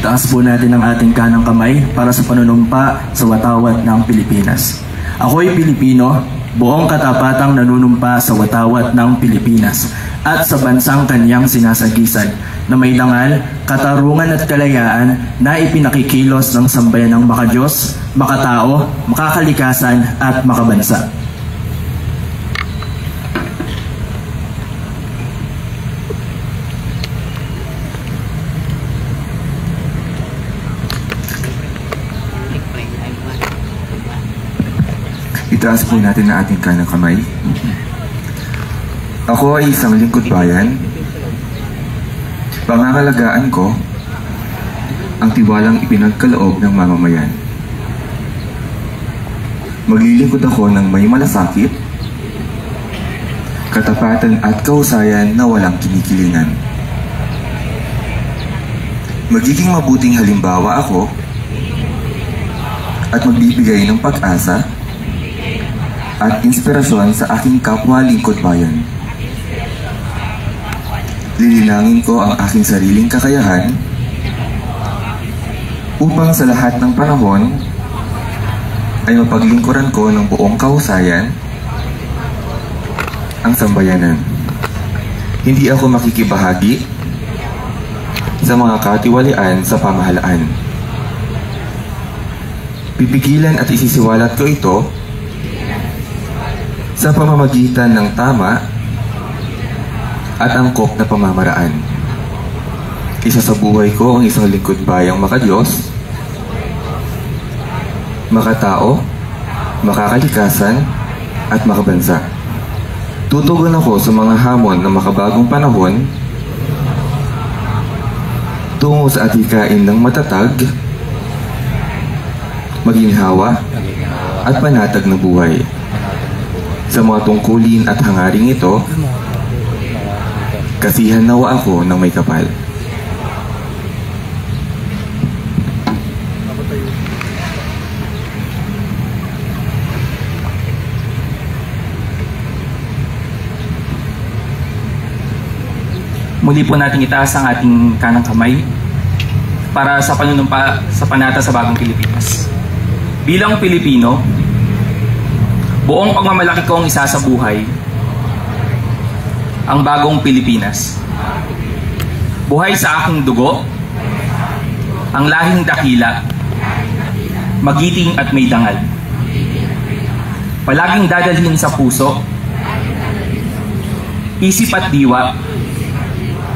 Taas po natin ang ating kanang kamay para sa panunumpa sa watawat ng Pilipinas. Ako'y Pilipino, buong katapatang nanunumpa sa watawat ng Pilipinas at sa bansang kanyang sinasagisag na may dangal, katarungan at kalayaan na ipinakikilos ng sambayan ng makadiyos, makatao, makakalikasan at makabansa. Itaas po natin na ating kanang kamay. Ako ay isang lingkod bayan. Pangangalagaan ko ang tiwalang ipinagkaloob ng mamamayan. Maglilingkod ako ng may malasakit, katapatan at kahusayan na walang kinikilingan. Magiging mabuting halimbawa ako at magbibigay ng pag-asa at inspirasyon sa aking kapwa lingkod bayan. Lilinangin ko ang aking sariling kakayahan upang sa lahat ng panahon ay mapaglingkuran ko ng buong kahusayan ang sambayanan. Hindi ako makikibahagi sa mga katiwalian sa pamahalaan. Pipigilan at isisiwalat ko ito sa pamamagitan ng tama at angkop na pamamaraan. Isa sa buhay ko ang isang lingkod bayang makadiyos, makatao, makakalikasan, at makabansa. Tutugon ako sa mga hamon ng makabagong panahon tungo sa atikain ng matatag, maginhawa, at panatag na buhay. Sa mga tungkulin at hangaring ito, kasihan nawa ako ng may kapal. Muli po natin itaas ang ating kanang kamay para sa panunumpa sa panata sa bagong Pilipinas. Bilang Pilipino, buong pagmamalaki kong isa sa buhay ang bagong Pilipinas. Buhay sa aking dugo, ang lahing dakila, magiting at may dangal. Palaging dadalhin sa puso, isip at diwa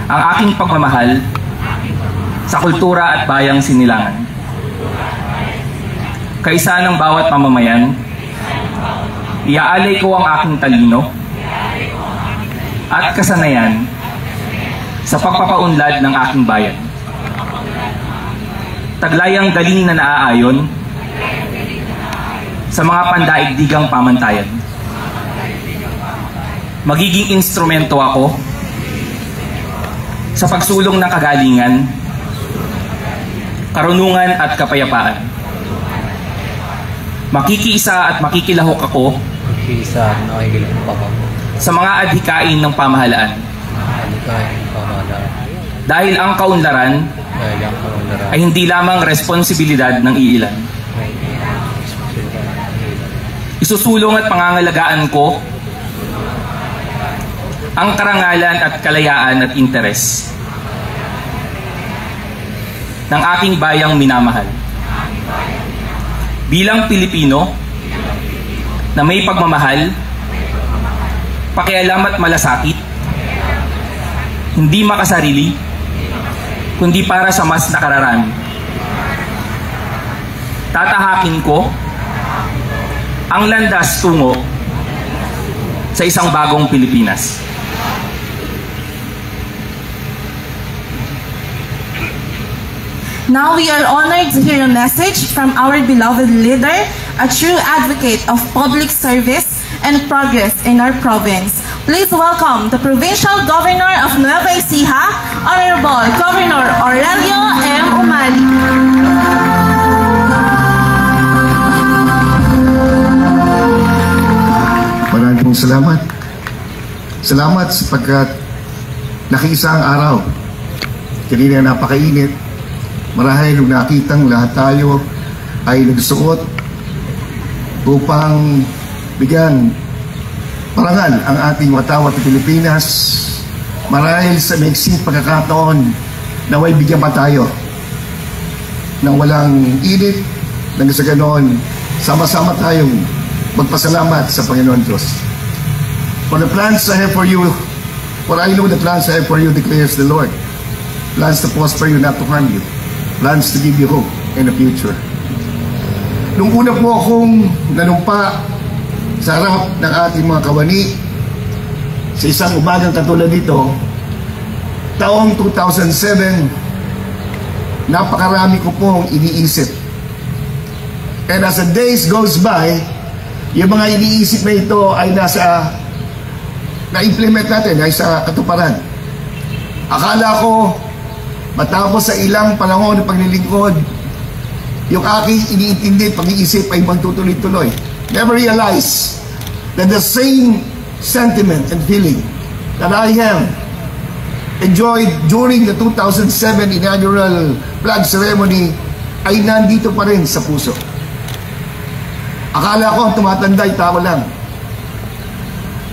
ang aking pagmamahal sa kultura at bayang sinilangan. Kaisa ng bawat mamamayan, iaalay ko ang aking talino at kasanayan sa pagpapaunlad ng aking bayan. Taglayang galing na naaayon sa mga pandaigdigang pamantayan. Magiging instrumento ako sa pagsulong ng kagalingan, karunungan at kapayapaan. Makikiisa at makikilahok ako sa mga adhikain ng pamahalaan. Dahil ang kaunlaran ay hindi lamang responsibilidad ng iilan. Isusulong at pangangalagaan ko ang karangalan at kalayaan at interes ng aking bayang minamahal. Bilang Pilipino na may pagmamahal, pakialam at malasakit, hindi makasarili, kundi para sa mas nakararami. Tatahakin ko ang landas tungo sa isang bagong Pilipinas. Now we are honored to hear a message from our beloved leader, a true advocate of public service and progress in our province. Please welcome the Provincial Governor of Nueva Ecija, Honorable Governor Aurelio M. Umali. Maraming pong salamat. Salamat sapagkat nakiisa ang araw. Kanina napakainit. Marahil nung nakitang lahat tayo ay nagsuot upang bigyan parangal ang ating watawat na Pilipinas. Marahil sa maiksing pagkakataon naway bigyan pa tayo ng walang init, nang sa ganoon sama-sama tayong magpasalamat sa Panginoon Diyos. For the plans I have for you, for I know the plans I have for you, declares the Lord. Plans to prosper you, not to harm you. Plans to give you hope in the future. Nung una po akong nanumpa sa harap ng ating mga kawani sa isang umagang katulad dito, taong 2007, napakarami ko pong iniisip. And as the days goes by, yung mga iniisip na ito ay na-implement natin, ay sa katuparan. Akala ko, matapos sa ilang panahon ng paglilingkod, yung aking iniintindi, pag-iisip ay magtutuloy-tuloy. Never realize that the same sentiment and feeling that I have enjoyed during the 2007 inaugural flag ceremony ay nandito pa rin sa puso. Akala ko ang tumatanda ay tao lang.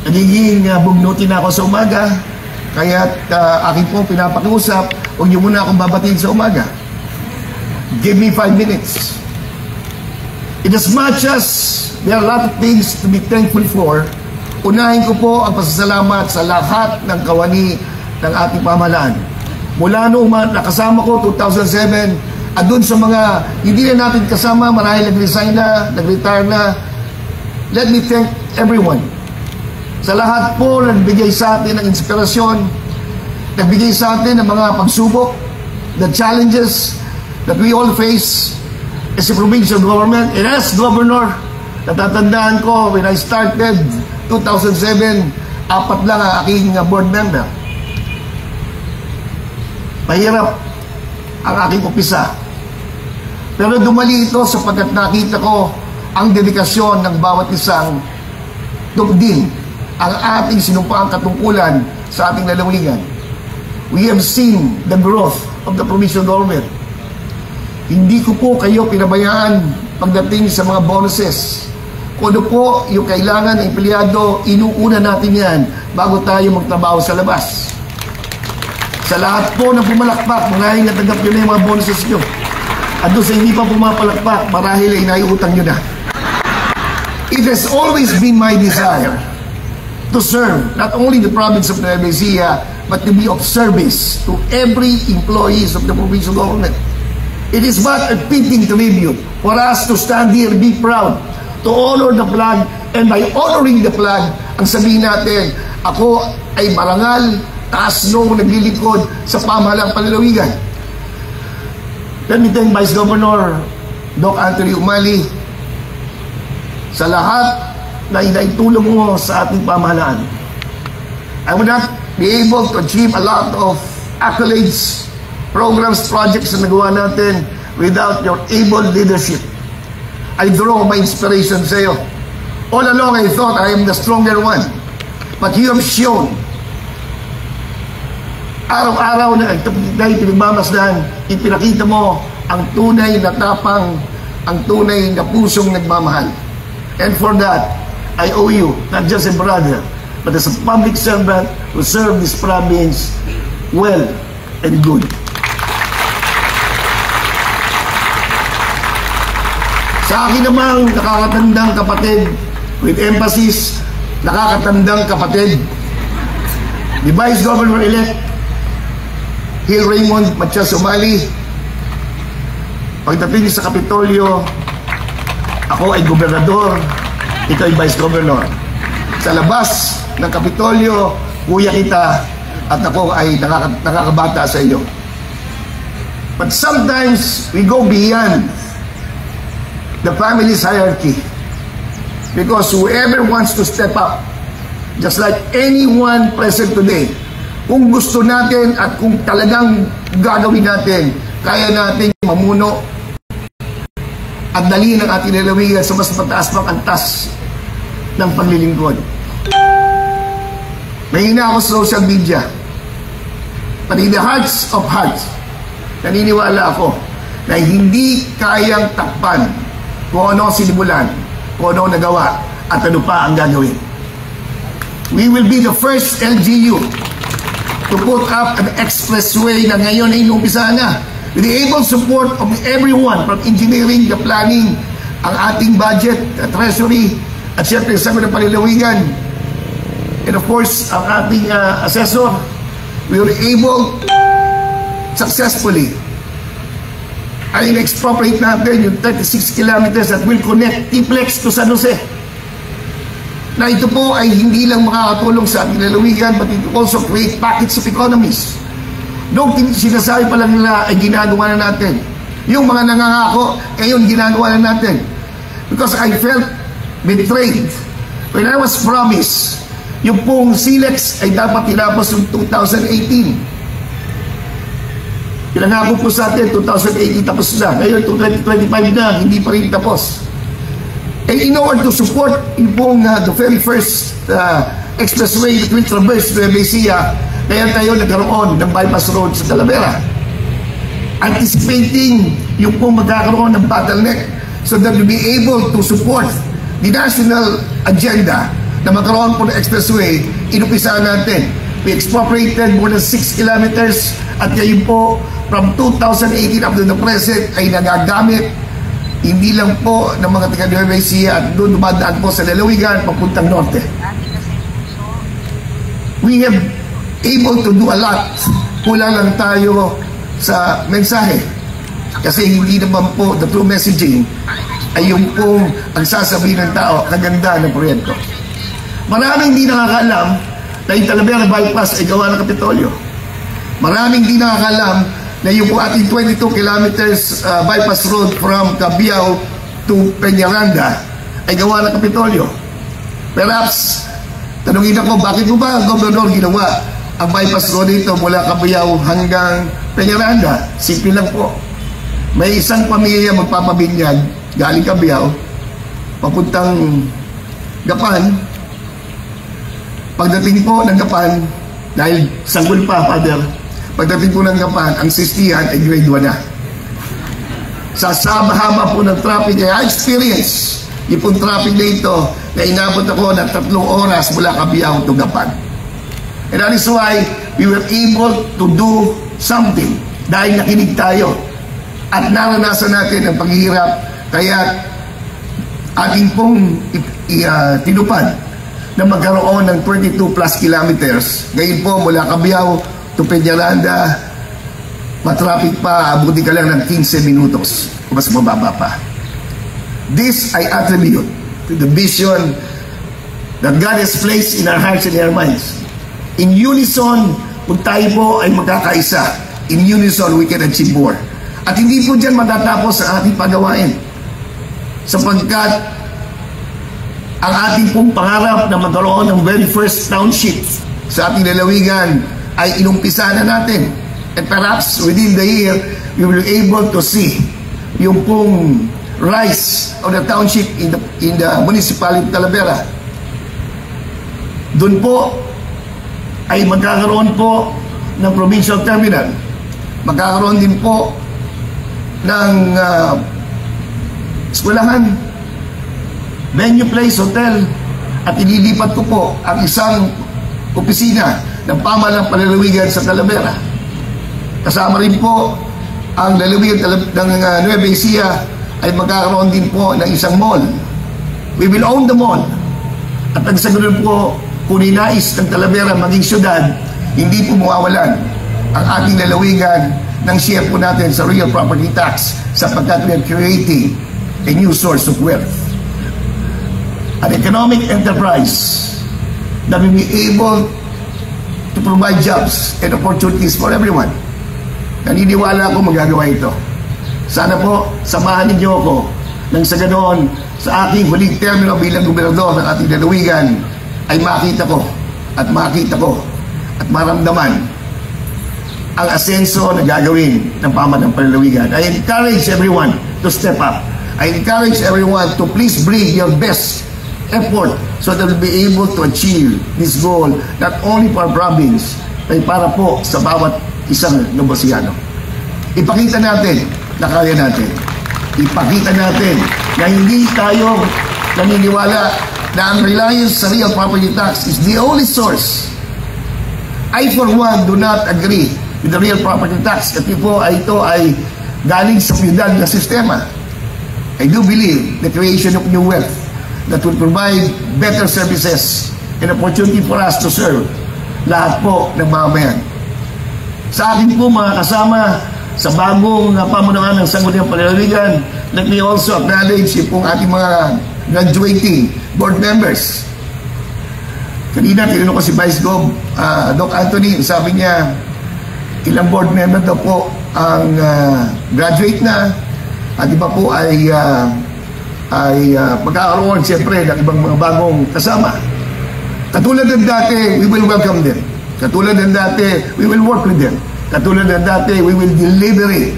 Nagiging bugnutin na ako sa umaga, kaya aking pong pinapakiusap, huwag niyo muna akong babatiin sa umaga. Give me 5 minutes. In as much as there are a lot of things to be thankful for, unahin ko po ang pasasalamat sa lahat ng kawani ng ating pamahalaan. Mula noong nakasama ko 2007, at doon sa mga hindi na natin kasama, marahil nag-resign na, nag-retire na, let me thank everyone. Sa lahat po nagbigay sa atin ng inspirasyon, nagbigay sa atin ng mga pagsubok, the challenges that we all face as a provincial government. And as governor, natatandaan ko when I started 2007, 4 lang ang aking board member. Mahirap ang aking umpisa. Pero dumali ito sapagkat nakita ko ang dedikasyon ng bawat isang tugding ang ating sinumpaang katungkulan sa ating lalawigan. We have seen the growth of the provincial government. Hindi ko po kayo pinabayaan pagdating sa mga bonuses. Kung ano po yung kailangan ng empleyado, inuuna natin yan bago tayo magtrabaho sa labas. Sa lahat po ng pumalakpak, marahil natanggap nyo na yung mga bonuses nyo. At doon sa hindi pa pumapalakpak, marahil ay naiutang nyo na. It has always been my desire to serve not only the province of Nueva Ecija, but to be of service to every employees of the provincial government. It is but a fitting tribute for us to stand here and be proud to honor the flag, and by honoring the flag, ang sabihin natin, ako ay marangal, taas nung naglilingkod sa pamahalang panlalawigan. Let me thank Vice Governor Doc Anthony Umali sa lahat na inaitulong mo sa ating pamahalaan. I would not be able to achieve a lot of accolades, programs, projects na nagawa natin without your able leadership. I draw my inspiration sa iyo. All along I thought I am the stronger one, but you have shown araw-araw na dahil pinagmamasdan, ipinakita mo ang tunay na tapang, ang tunay na pusong nagmamahal. And for that, I owe you, not just a brother, but as a public servant who served this province well and good. Sa akin namang nakakatandang kapatid, with emphasis, nakakatandang kapatid, the Vice Governor-elect Hill Raymond Matias Umali. Pagdating sa Kapitolyo, ako ay gobernador, ito ay Vice Governor. Sa labas ng Kapitolyo, kuya kita, at ako ay nakakabata sa iyo. But sometimes we go beyond the family's hierarchy, because whoever wants to step up, just like anyone present today, kung gusto natin at kung talagang gagawin natin, kaya natin mamuno at dali ng ating lalawigan sa mas mataas pang antas ng paglilingkod. Mahina ako sa social media, but in the hearts of hearts, naniniwala ako na hindi kayang takpan kung ano sinimulan, kung ano nagawa, at ano pa ang gagawin. We will be the first LGU to put up an expressway na ngayon ay inumpisa na. With the able support of everyone from engineering, the planning, ang ating budget, treasury, at syempre sa mga palalawigan. And of course, ang ating assessor, we were able successfully ay in-expropriate natin yung 36 kilometers that will connect Tiplex to San Jose. Na ito po ay hindi lang makakatulong sa ating lalawigan, but it also create packets of economies. Noong sinasabi pa lang nila ay ginagawa na natin. Yung mga nangangako, ngayon ginagawa na natin. Because I felt betrayed when I was promised yung pong SILEX ay dapat tinapos yung 2018. Pinangako po sa atin, 2018 tapos na. Ngayon, 2025 na, hindi pa rin tapos. And in order to support yung pong the very first expressway that will traverse Nueva Ecija, kaya tayo nagkaroon ng bypass road sa Talavera. Anticipating yung pong magkakaroon ng bottleneck so that we'll be able to support the national agenda na magkaroon po ng expressway, inumpisahan natin. We expropriated more than 6 kilometers at ngayon po, from 2018 up to the present, ay nagagamit hindi lang po ng mga taga Nueva Ecija at doon dumadaan po sa lalawigan papuntang norte. We have able to do a lot. Kulang lang tayo sa mensahe. Kasi hindi naman po the true messaging ay yung pong ang sasabihin ng tao, kaganda ng proyekto. Maraming hindi nakakaalam na yung Talavera bypass ay gawa ng Kapitolyo. Maraming hindi nakakaalam na yung ating 22 kilometers bypass road from Cabiao to Peñaranda ay gawa ng Kapitolyo. Perhaps, tanungin ako, bakit mo ba ang gobernador ginawa ang bypass road dito mula Cabiao hanggang Peñaranda? Simple lang po. May isang pamilya magpapabinyag galing Cabiao, papuntang Gapan. Pagdating po ng Gapan, dahil sanggol pa, Father, pagdating po ng Gapan, ang sistihan ay grade 1 na. Sa haba po ng traffic, ay experience yung pong traffic na ito na inabot ako ng 3 oras mula Cabiao to Gapan. And that is why we were able to do something dahil nakinig tayo at naranasan natin ang paghihirap, kaya ating pong tinupad na magkaroon ng 22 plus kilometers. Ngayon po mula Cabiao to Peñaranda, matraffic pa, abuti ka lang ng 15 minutos o mas mababa pa. This I attribute to the vision that God has placed in our hearts and our minds. In unison, kung tayo po ay magkakaisa, in unison we can achieve more. At hindi po dyan matatapos sa ating pagawain, sapagkat ang ating pong pangarap na magkaroon ng very first township sa ating lalawigan ay inumpisa na natin. And perhaps within the year, we will be able to see yung pong rise of the township in the municipality of Talavera. Doon po ay magkakaroon po ng provincial terminal. Magkakaroon din po ng eskwelahan, venue place, hotel, at ililipat ko po ang isang opisina ng pamahalang palalawigan sa Talavera. Kasama rin po ang lalawigan ng Nueva Ecija ay magkakaroon din po ng isang mall. We will own the mall. At ang sagunan po, kung ninais ng Talavera maging syudad, hindi po mawawalan ang ating lalawigan ng share po natin sa real property tax sapagkat we are creating a new source of wealth. An economic enterprise that will be able to provide jobs and opportunities for everyone. Naniniwala ako magagawa ito. Sana po, samahan ninyo ako nang sa ganoon, sa aking huling termino bilang gobernador ng ating lalawigan, ay makita ko at maramdaman ang asenso na gagawin ng pamahalang palalawigan. I encourage everyone to step up. I encourage everyone to please bring your best effort so that we'll be able to achieve this goal not only for our province, ay para po sa bawat isang Novosiano. Ipakita natin na kaya natin. Ipakita natin na hindi tayo naniniwala na ang reliance sa real property tax is the only source. I for one do not agree with the real property tax. Kasi po ito ay galing sa feudal na sistema. I do believe the creation of new wealth that will provide better services and opportunity for us to serve lahat po ng mamamayan. Sa akin po mga kasama sa bagong pamunuan ng Sangguniang Panlalawigan, let me also acknowledge yung pong ating mga graduating board members. Kanina tinanong ko si Vice Gov, Doc Anthony, sabi niya ilang board member daw po ang graduate na at iba po ay magkakaroon siyempre ng ibang mga bagong kasama. Katulad ng dati, we will welcome them. Katulad ng dati, we will work with them. Katulad ng dati, we will deliberate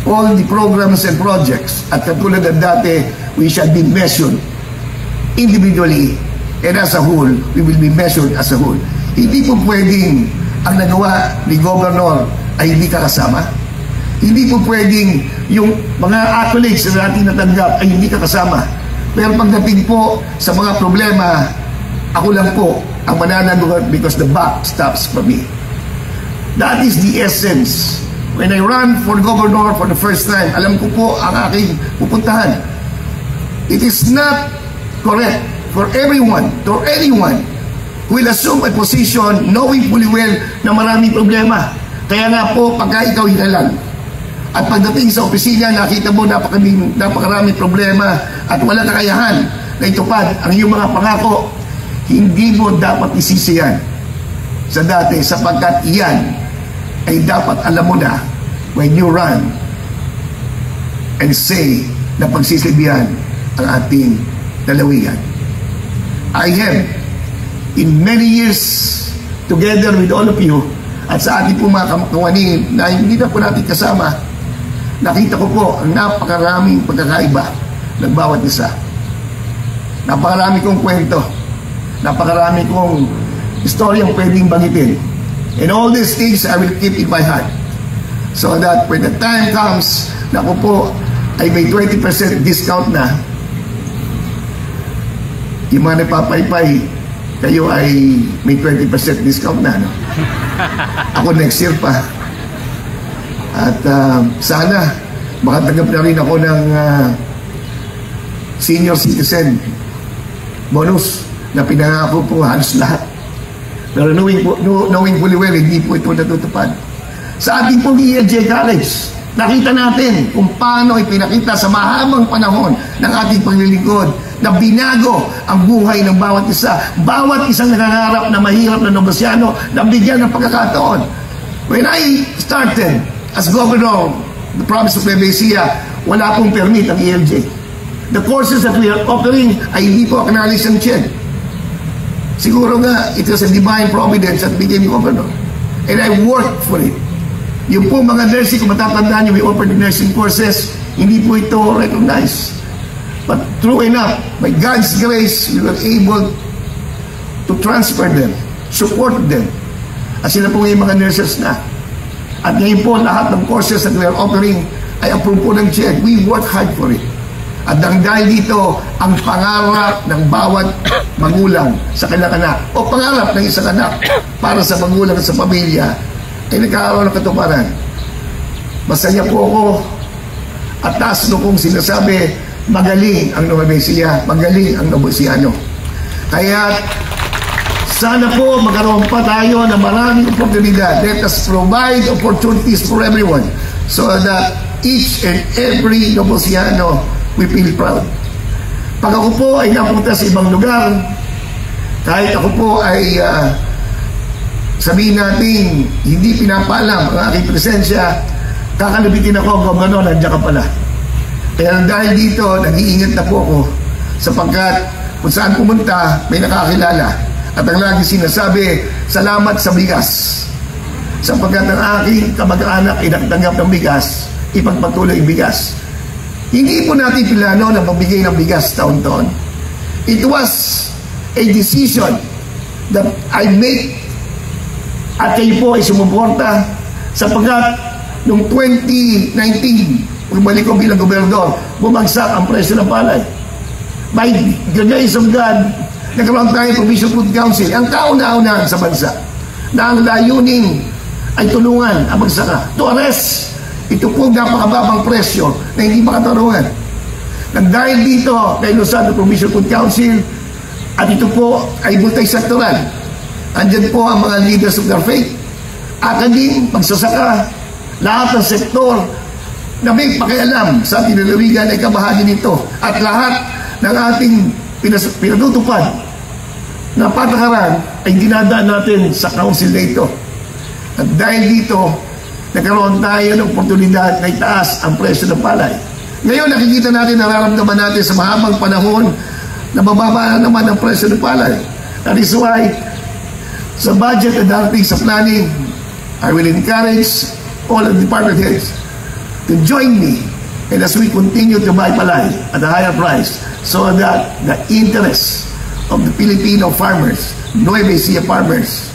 all the programs and projects. At katulad ng dati, we shall be measured individually and as a whole, we will be measured as a whole. Hindi po pwedeng ang nagawa ni Governor ay hindi ka kasama. Hindi po pwedeng yung mga accolades na natin natanggap ay hindi ka kasama. Pero pagdating po sa mga problema, ako lang po ang mananagot because the buck stops for me. That is the essence. When I run for governor for the first time, alam ko po ang aking pupuntahan. It is not correct for everyone, or anyone, who will assume a position knowing fully well na maraming problema. Kaya nga po, pagka ikaw hinalang, at pagdating sa opisina, nakita mo napakaraming problema at walang kakayahan na itupad ang iyong mga pangako, hindi mo dapat isisiyan sa dati sapagkat iyan ay dapat alam mo na when you run and say na pagsisilbihan ang ating lalawigan. I have in many years together with all of you at sa ating po mga kawani na hindi na po natin kasama, nakita ko po ang napakaraming pagkakaiba ng bawat isa. Napakarami kong kwento, napakarami kong istoryang pwedeng bangitin. And all these things I will keep in my heart so that when the time comes na ako po ay may 20% discount na, yung mga napapaypay, kayo ay may 20% discount na, no? Ako next year pa. At sana makatanggap na rin ako ng senior citizen bonus na pinangako po halos lahat. Pero knowing fully well, hindi po ito natutupad. Sa ating pong ELJ College, nakita natin kung paano ipinakita sa mahabang panahon ng ating paglilingkod na binago ang buhay ng bawat isa. Bawat isang nangangarap na mahirap na nobosyano na bigyan ng pagkakataon. When I started as governor of the province of Nueva Ecija, wala pong permit ang ELJ. The courses that we are offering ay hindi po acknowledged ng CHED. Siguro nga, it was a divine providence that became governor. And I worked for it. Yung po mga nursing, kung matatandaan nyo, we offered the nursing courses, hindi po ito recognized. But true enough, by God's grace, we were able to transfer them, support them. At sila po yung mga nurses na. At ngayon po, lahat ng courses that we are offering ay approve po ng CHED. We work hard for it. At dahil dito, ang pangarap ng bawat magulang sa kanilang anak o pangarap ng isang anak para sa magulang at sa pamilya ay nagkakaroon ng katuparan. Masaya po ako at taas no kong sinasabi, magaling ang Nueva Ecija, magaling ang Novosiano. Kaya sana po magkaroon pa tayo ng maraming oportunidad. Let us provide opportunities for everyone so that each and every Novosiano we feel proud. Pag ako po ay napunta sa ibang lugar, kahit ako po ay sabihin natin hindi pinapaalam ang aking presensya, kakalabitin ako, gobernador, nandiyan ka pala. Kaya dahil dito, nag-iingat na po ako sapagkat kung saan pumunta, may nakakilala. At ang lagi sinasabi, salamat sa bigas. Sapagkat ang aking kamag-anak ay nakatanggap ng bigas, ipagpatuloy ang bigas. Hindi po natin plano na magbigay ng bigas taon-taon. It was a decision that I made at kayo po ay sumuporta sapagkat noong 2019, bumalik ko bilang gobernador, bumagsak ang presyo ng palay. By the grace of God, nagkaroon tayo Provincial Food Council, ang kauna-unahan sa bansa, na ang layunin ay tulungan ang magsaka to arrest ito po napakababang presyo na hindi makatarungan. Nang dahil dito kay Luzon Provincial Food Council, at ito po ay multi-sectoral, andyan po ang mga leaders of their faith, akading, pagsasaka, lahat ng sektor na may pakialam sa ating lalawigan ay kabahagi nito, at lahat ng ating pinatutupad na patakaran ay dinadaan natin sa council na ito. At dahil dito, nagkaroon tayo ng oportunidad na itaas ang presyo ng palay. Ngayon, nakikita natin, nararamdaman natin sa mahabang panahon na bababa na naman ang presyo ng palay. That is why, sa budget na darating sa planning, I will encourage all the department heads to join me and as we continue to buy palay at a higher price so that the interest of the Filipino farmers, Nueva Ecija farmers,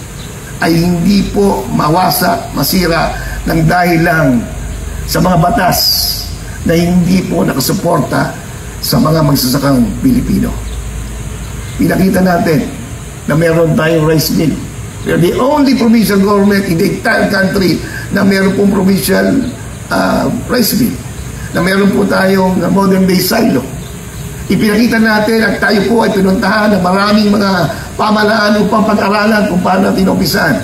ay hindi po mawasak, masira ng dahil lang sa mga batas na hindi po nakasuporta sa mga magsasakang Pilipino. Pinakita natin na meron tayong rice mill. We are the only provincial government in the entire country na meron pong provincial rice mill, na meron po tayong modern day silo. Ipinakita natin at tayo po ay pinuntahan ng maraming mga pamahalaan upang pag-aralan kung paano natin umpisahan.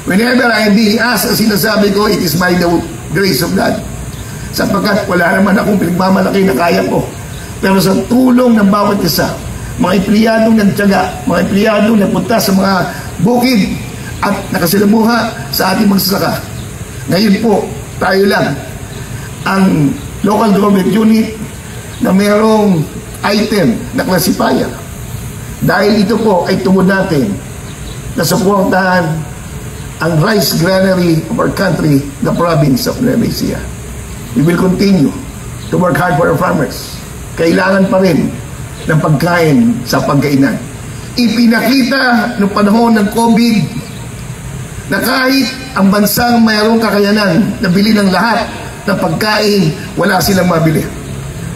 Whenever I am being asked, sinasabi ko, it is by the grace of God. Sapagkat wala naman akong pinagmamalaki na kaya ko. Pero sa tulong ng bawat isa, mga empleyadong nagtiyaga, mga empleyadong nagpunta sa mga bukid at nakasilamuha sa ating magsasaka. Ngayon po, tayo lang ang local government unit na mayroong item na classifier. Dahil ito po ay tumod natin na suportahan ang rice granary of our country, the province of Nueva Ecija. We will continue to work hard for our farmers. Kailangan pa rin ng pagkain sa pagkainan. Ipinakita noong panahon ng COVID na kahit ang bansang mayroong kakayanan na bili ng lahat ng pagkain, wala silang mabili.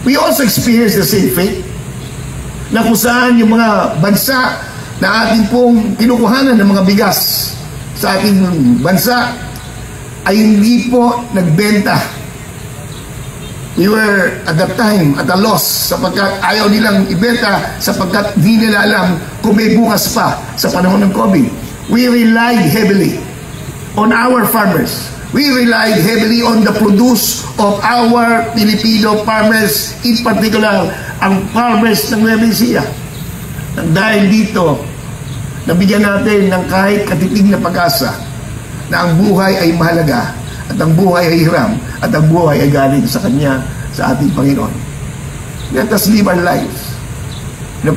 We also experience the same fate na kung saan yung mga bansa na ating pong kinukuhanan ng mga bigas sa ating bansa ay hindi po nagbenta. We were at that time at a loss sapagkat ayaw nilang ibenta sapagkat di nila alam kung may bukas pa sa panahon ng COVID. We relied heavily on our farmers. We relied heavily on the produce of our Filipino farmers, in particular, ang farmers ng Nueva Ecija. Dahil dito, nabigyan natin ng kahit katiting na pag-asa na ang buhay ay mahalaga at ang buhay ay hiram at ang buhay ay galing sa Kanya, sa ating Panginoon. Let us live our lives in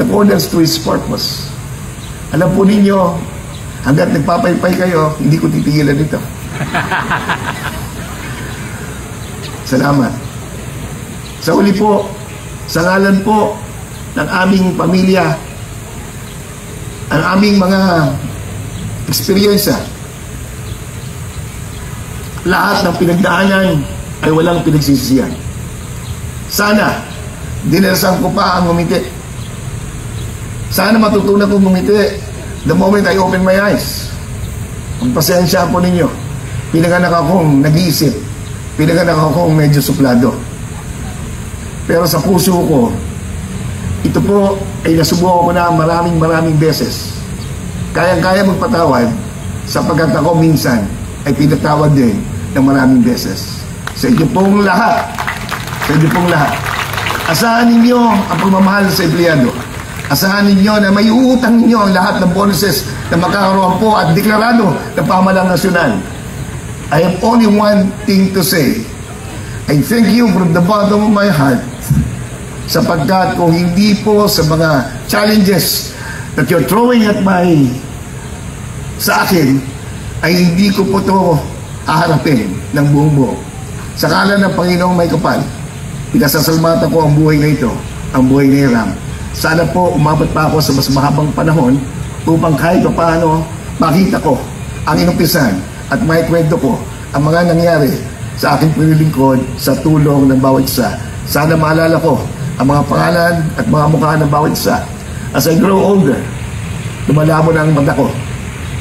accordance to His purpose. Alam po ninyo, hanggat nagpapaypay kayo, hindi ko titigilan ito. Salamat. Sa uli po, sa ngalan po ng aming pamilya, ang aming mga eksperyensya, lahat ng pinagdaanan ay walang pinagsisisihan. Sana, dinalasan ko pa ang ngumiti. Sana matutunan kong ngumiti the moment I open my eyes. Ang pasensya po ninyo. Pinaganak akong nag-iisip. Pinaganak akong medyo suplado. Pero sa puso ko, ito po ay nasubukan ko na maraming beses. Kayang-kaya magpatawad sapagkat ako minsan ay pinatawad din ng maraming beses. Sa inyo pong lahat, asahan ninyo ang pagmamahal sa empleyado. Asahan ninyo na may uutang ninyo ang lahat ng bonuses na makakaroon po at deklarado ng pamahalaan nasyonal. I have only one thing to say. I thank you from the bottom of my heart sapagkat kung hindi po sa mga challenges that you're throwing at sa akin, ay hindi ko po ito haharapin ng buong buo. Sa ngalan ng Panginoong may kapal, pinasasalamatan ko ang buhay na ito, ang buhay ni Hiram. Sana po umabot pa ako sa mas mahabang panahon upang kahit paano makita ko ang inumpisan at may kwento ko ang mga nangyari sa aking pinilingkod sa tulong ng bawat isa. Sana maalala ko ang mga pangalan at mga mukha ng bawat isa. As I grow older, lumalabo na ang mata ko.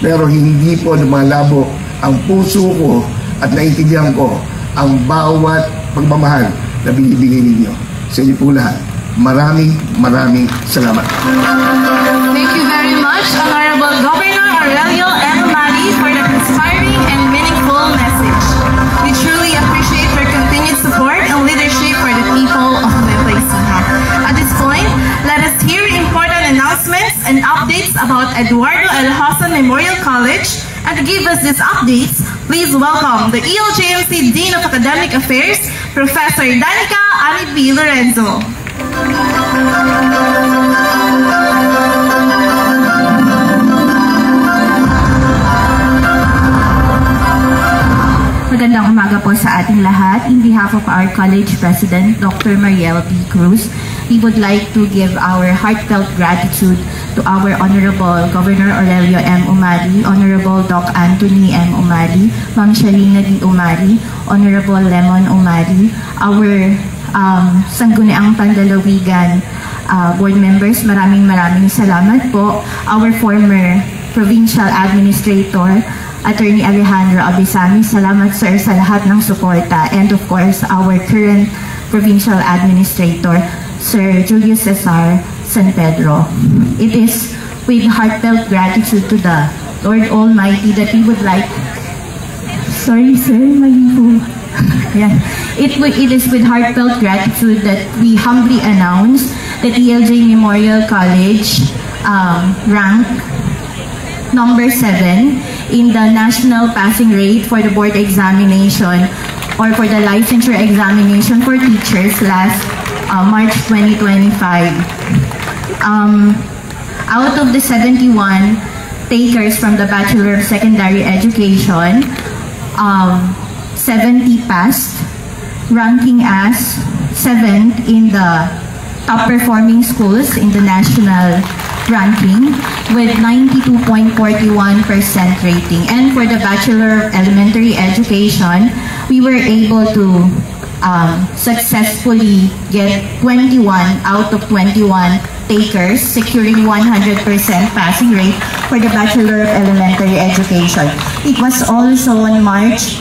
Pero hindi po lumalabo ang puso ko at naiintindihan ko ang bawat pagmamahal na binibigay ninyo. Sa inyo po lahat, maraming salamat. Thank you very much, Honorable Governor Aurelio M. Mari, for that inspiring and meaningful message. We truly appreciate your continued support and leadership for the people of Nueva Ecija. At this point, let us hear important announcements and updates about Eduardo L. Hosan Memorial College. And to give us these updates, please welcome the ELJMC Dean of Academic Affairs, Professor Danica Ani P. Lorenzo. Magandang umaga po sa ating lahat. In behalf of our college president, Dr. Mariel P. Cruz, we would like to give our heartfelt gratitude to our Honorable Governor Aurelio M. Umali, Honorable Doc Anthony M. Umali, Ma'am Shalina D. Umali, Honorable Lemon Umali, our Sangguniang Pandalawigan board members, maraming salamat po. Our former provincial administrator, Attorney Alejandro Abisami, salamat sir sa lahat ng suporta. And of course, our current provincial administrator, Sir Julius Cesar San Pedro. It is with heartfelt gratitude to the Lord Almighty that we would like... Sorry sir, mali po. Yeah. It is with heartfelt gratitude that we humbly announce that ELJ Memorial College ranked number 7 in the national passing rate for the board examination or for the licensure examination for teachers last March 2025. Out of the 71 takers from the Bachelor of Secondary Education, 70 passed, ranking as 7th in the top performing schools in the national ranking with 92.41% rating. And for the Bachelor of Elementary Education, we were able to successfully get 21 out of 21 takers, securing 100% passing rate for the Bachelor of Elementary Education. It was also on March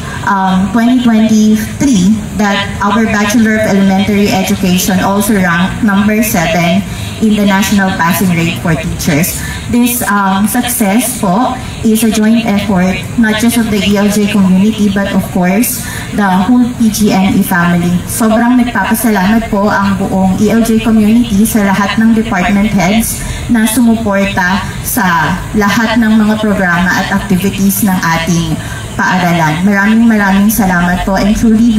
2023 that our Bachelor of Elementary Education also ranked number 7 in the national passing rate for teachers. This success po is a joint effort not just of the ELJ community but of course the whole PGNE family. Sobrang nagpapasalamat po ang buong ELJ community sa lahat ng department heads na sumuporta sa lahat ng mga programa at activities ng ating paaralan. Maraming salamat po, and truly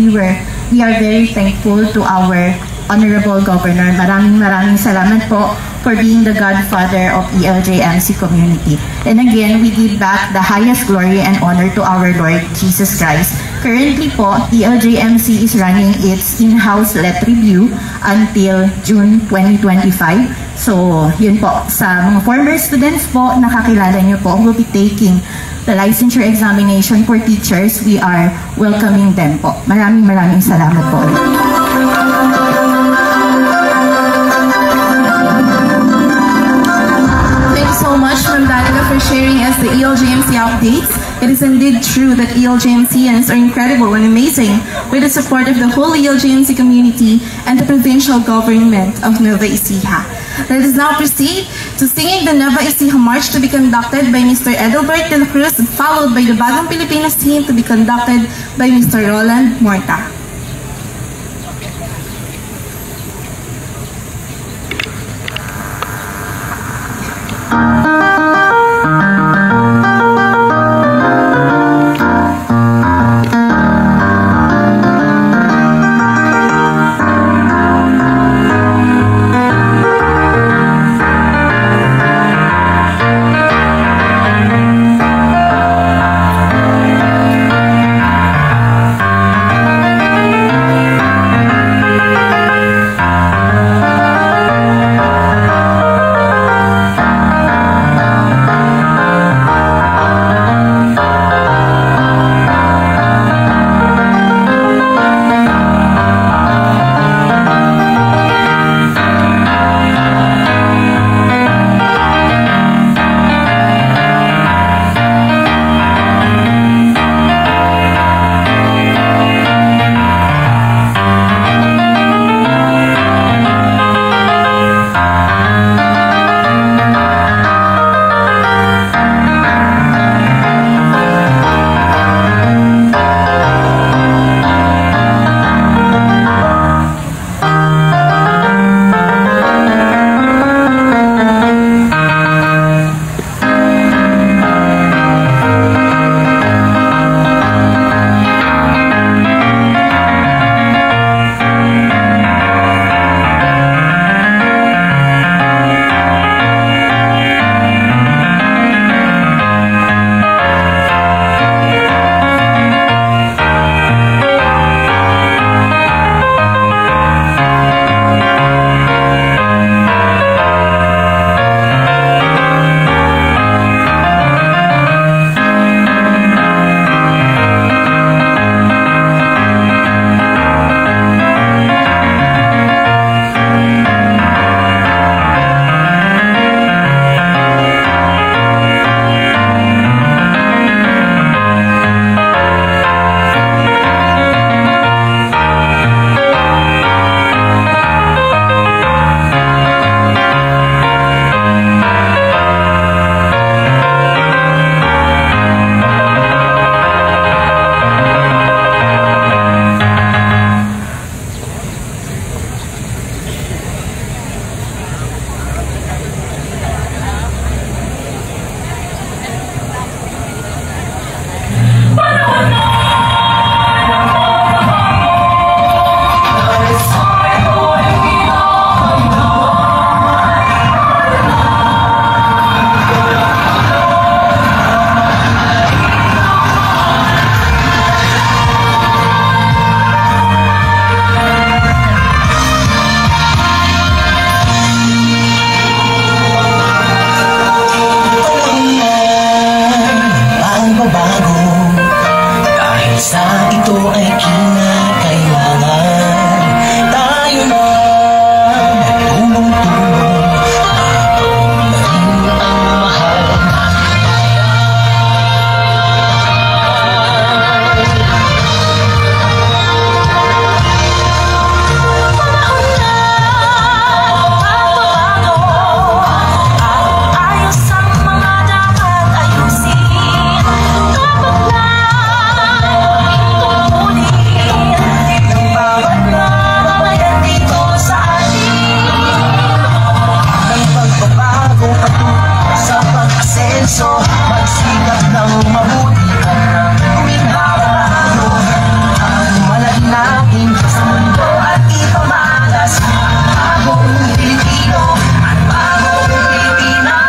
we are very thankful to our Honorable Governor. Maraming salamat po for being the godfather of ELJMC community. And again, we give back the highest glory and honor to our Lord Jesus Christ. Currently po, ELJMC is running its in-house let review until June 2025. So, yun po. Sa mga former students po, nakakilala nyo po, who will be taking the licensure examination for teachers, we are welcoming them po. Maraming salamat po. Thanks so much, Ma'am Danica, for sharing us the ELJMC updates. It is indeed true that ELJMCians are incredible and amazing with the support of the whole ELJMC community and the provincial government of Nueva Ecija. Let us now proceed to singing the Nueva Ecija March to be conducted by Mr. Edelbert de la Cruz, followed by the Bagong Pilipinas team to be conducted by Mr. Roland Morta. bansa ito ay kinakailangan. Tayo na tulong-tulong na ang mahal magsikap ng mabuti at tuminghara tayo ang malaki natin sa mundo at ipamalas ang bagong Pilipino at bagong Pilipinas.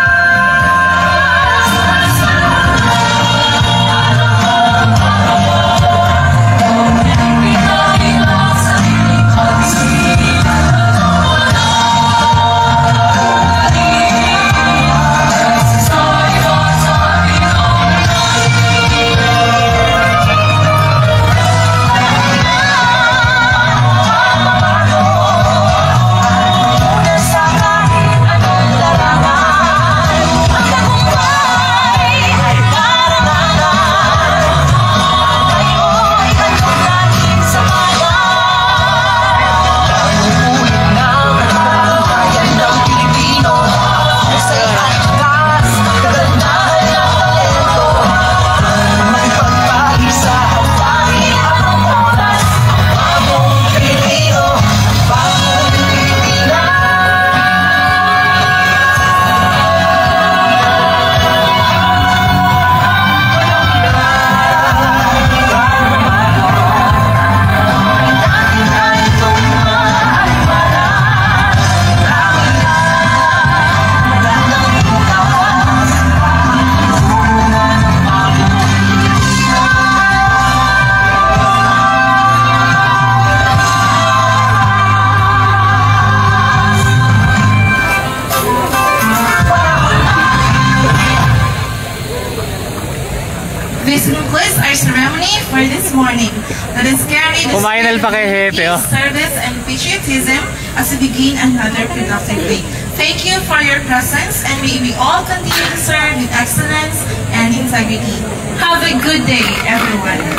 This concludes our ceremony for this morning. Let us carry the Kumainal pa kay Hepe, oh. service and patriotism as we begin another productive day. Thank you for your presence, and may we all continue to serve with excellence and integrity. Have a good day, everyone.